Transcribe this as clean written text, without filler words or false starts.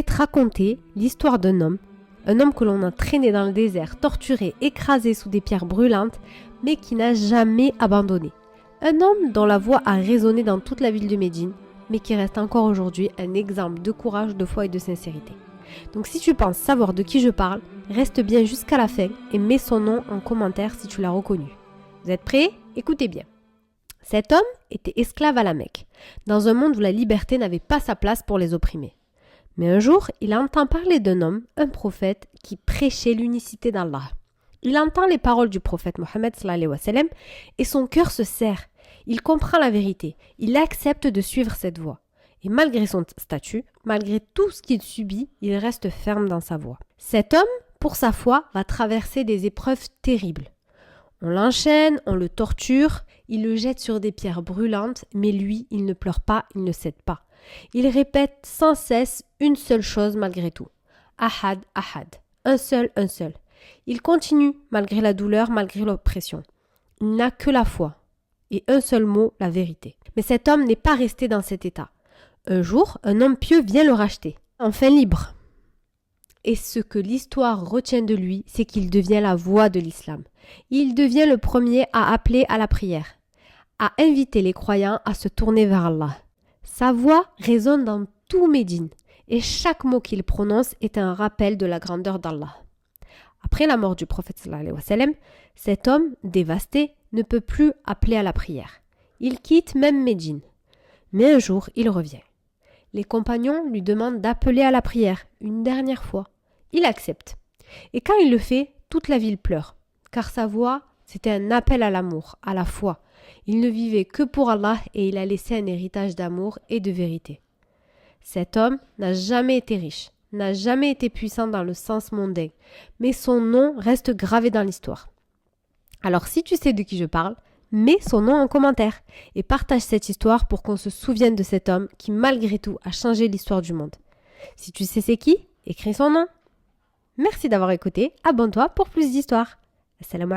vais te raconter l'histoire d'un homme que l'on a traîné dans le désert, torturé, écrasé sous des pierres brûlantes, mais qui n'a jamais abandonné. Un homme dont la voix a résonné dans toute la ville de Médine, mais qui reste encore aujourd'hui un exemple de courage, de foi et de sincérité. Donc si tu penses savoir de qui je parle, reste bien jusqu'à la fin et mets son nom en commentaire si tu l'as reconnu. Vous êtes prêts? Écoutez bien. Cet homme était esclave à la Mecque, dans un monde où la liberté n'avait pas sa place pour les opprimés. Mais un jour, il entend parler d'un homme, un prophète, qui prêchait l'unicité d'Allah. Il entend les paroles du prophète Mohammed sallallahu alayhi wa sallam et son cœur se serre. Il comprend la vérité, il accepte de suivre cette voie. Et malgré son statut, malgré tout ce qu'il subit, il reste ferme dans sa voie. Cet homme, pour sa foi, va traverser des épreuves terribles. On l'enchaîne, on le torture, il le jette sur des pierres brûlantes, mais lui, il ne pleure pas, il ne cède pas. Il répète sans cesse une seule chose malgré tout. Ahad, Ahad. Un seul, un seul. Il continue malgré la douleur, malgré l'oppression. Il n'a que la foi. Et un seul mot, la vérité. Mais cet homme n'est pas resté dans cet état. Un jour, un homme pieux vient le racheter. Enfin libre. Et ce que l'histoire retient de lui, c'est qu'il devient la voix de l'islam. Il devient le premier à appeler à la prière, à inviter les croyants à se tourner vers Allah. Sa voix résonne dans tout Médine et chaque mot qu'il prononce est un rappel de la grandeur d'Allah. Après la mort du prophète sallallahu alayhi wa sallam, cet homme, dévasté, ne peut plus appeler à la prière. Il quitte même Médine. Mais un jour, il revient. Les compagnons lui demandent d'appeler à la prière une dernière fois. Il accepte. Et quand il le fait, toute la ville pleure, car sa voix, c'était un appel à l'amour, à la foi. Il ne vivait que pour Allah et il a laissé un héritage d'amour et de vérité. Cet homme n'a jamais été riche, n'a jamais été puissant dans le sens mondain, mais son nom reste gravé dans l'histoire. Alors si tu sais de qui je parle, mets son nom en commentaire et partage cette histoire pour qu'on se souvienne de cet homme qui malgré tout a changé l'histoire du monde. Si tu sais c'est qui, écris son nom. Merci d'avoir écouté, abonne-toi pour plus d'histoires. Assalamu alaikum.